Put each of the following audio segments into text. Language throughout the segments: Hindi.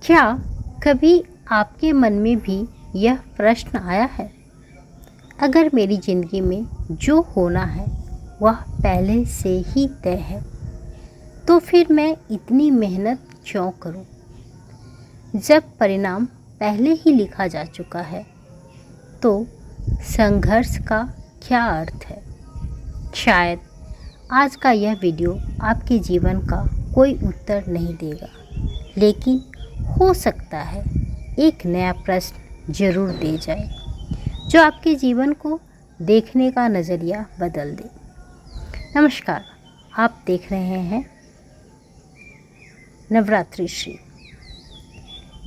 क्या कभी आपके मन में भी यह प्रश्न आया है, अगर मेरी ज़िंदगी में जो होना है वह पहले से ही तय है तो फिर मैं इतनी मेहनत क्यों करूं? जब परिणाम पहले ही लिखा जा चुका है तो संघर्ष का क्या अर्थ है? शायद आज का यह वीडियो आपके जीवन का कोई उत्तर नहीं देगा, लेकिन हो सकता है एक नया प्रश्न जरूर दे जाए जो आपके जीवन को देखने का नज़रिया बदल दे। नमस्कार, आप देख रहे हैं नवरात्रि श्री,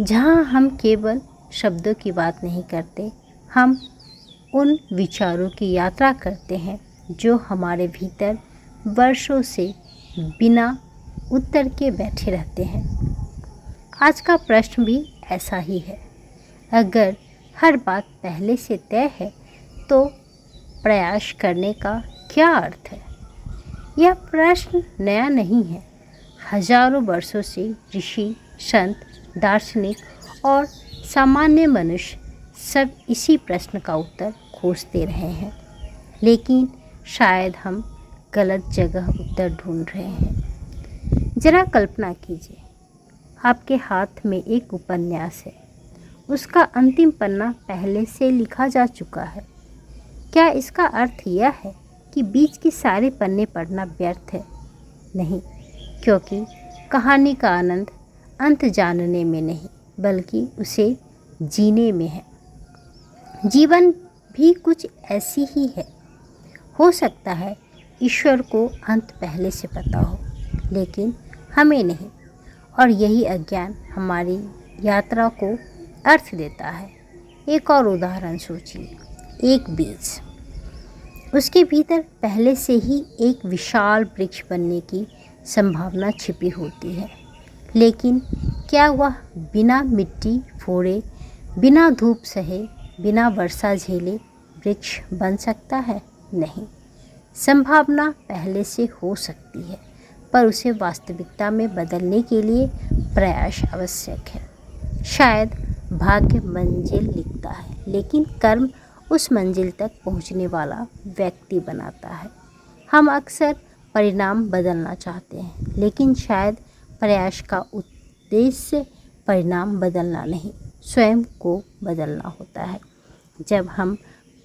जहां हम केवल शब्दों की बात नहीं करते, हम उन विचारों की यात्रा करते हैं जो हमारे भीतर वर्षों से बिना उत्तर के बैठे रहते हैं। आज का प्रश्न भी ऐसा ही है। अगर हर बात पहले से तय है तो प्रयास करने का क्या अर्थ है? यह प्रश्न नया नहीं है। हजारों वर्षों से ऋषि, संत, दार्शनिक और सामान्य मनुष्य सब इसी प्रश्न का उत्तर खोजते रहे हैं, लेकिन शायद हम गलत जगह उत्तर ढूंढ रहे हैं। जरा कल्पना कीजिए, आपके हाथ में एक उपन्यास है। उसका अंतिम पन्ना पहले से लिखा जा चुका है। क्या इसका अर्थ यह है कि बीच के सारे पन्ने पढ़ना व्यर्थ है? नहीं, क्योंकि कहानी का आनंद अंत जानने में नहीं, बल्कि उसे जीने में है। जीवन भी कुछ ऐसी ही है। हो सकता है ईश्वर को अंत पहले से पता हो, लेकिन हमें नहीं, और यही अज्ञान हमारी यात्रा को अर्थ देता है। एक और उदाहरण सोचिए, एक बीज, उसके भीतर पहले से ही एक विशाल वृक्ष बनने की संभावना छिपी होती है, लेकिन क्या वह बिना मिट्टी फोड़े, बिना धूप सहे, बिना वर्षा झेले वृक्ष बन सकता है? नहीं। संभावना पहले से हो सकती है, पर उसे वास्तविकता में बदलने के लिए प्रयास आवश्यक है। शायद भाग्य मंजिल लिखता है, लेकिन कर्म उस मंजिल तक पहुंचने वाला व्यक्ति बनाता है। हम अक्सर परिणाम बदलना चाहते हैं, लेकिन शायद प्रयास का उद्देश्य परिणाम बदलना नहीं, स्वयं को बदलना होता है। जब हम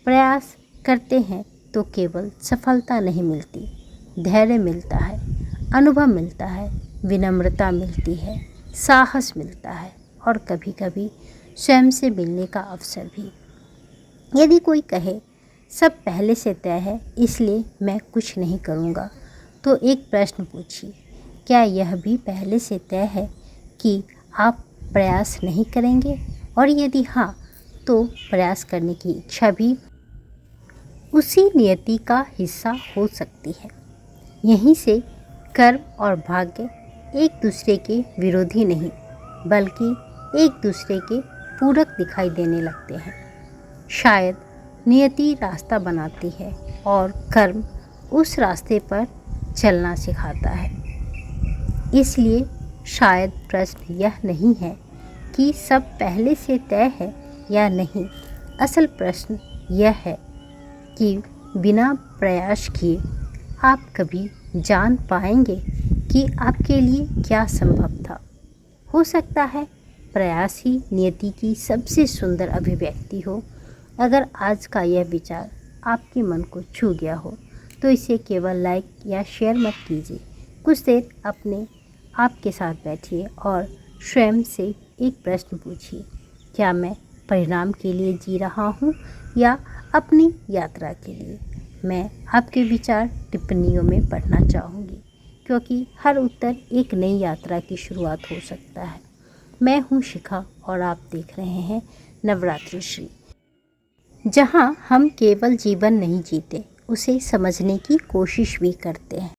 प्रयास करते हैं तो केवल सफलता नहीं मिलती, धैर्य मिलता है, अनुभव मिलता है, विनम्रता मिलती है, साहस मिलता है, और कभी-कभी स्वयं से मिलने का अवसर भी। यदि कोई कहे सब पहले से तय है इसलिए मैं कुछ नहीं करूँगा, तो एक प्रश्न पूछिए, क्या यह भी पहले से तय है कि आप प्रयास नहीं करेंगे? और यदि हाँ, तो प्रयास करने की इच्छा भी उसी नियति का हिस्सा हो सकती है। यहीं से कर्म और भाग्य एक दूसरे के विरोधी नहीं, बल्कि एक दूसरे के पूरक दिखाई देने लगते हैं। शायद नियति रास्ता बनाती है और कर्म उस रास्ते पर चलना सिखाता है। इसलिए शायद प्रश्न यह नहीं है कि सब पहले से तय है या नहीं। असल प्रश्न यह है कि बिना प्रयास किए आप कभी जान पाएंगे कि आपके लिए क्या संभव था। हो सकता है प्रयास ही नियति की सबसे सुंदर अभिव्यक्ति हो। अगर आज का यह विचार आपके मन को छू गया हो तो इसे केवल लाइक या शेयर मत कीजिए। कुछ देर अपने आप के साथ बैठिए और स्वयं से एक प्रश्न पूछिए, क्या मैं परिणाम के लिए जी रहा हूँ या अपनी यात्रा के लिए? मैं आपके विचार टिप्पणियों में पढ़ना चाहूँगी, क्योंकि हर उत्तर एक नई यात्रा की शुरुआत हो सकता है। मैं हूँ शिखा और आप देख रहे हैं नवरात्रि श्री, जहाँ हम केवल जीवन नहीं जीते, उसे समझने की कोशिश भी करते हैं।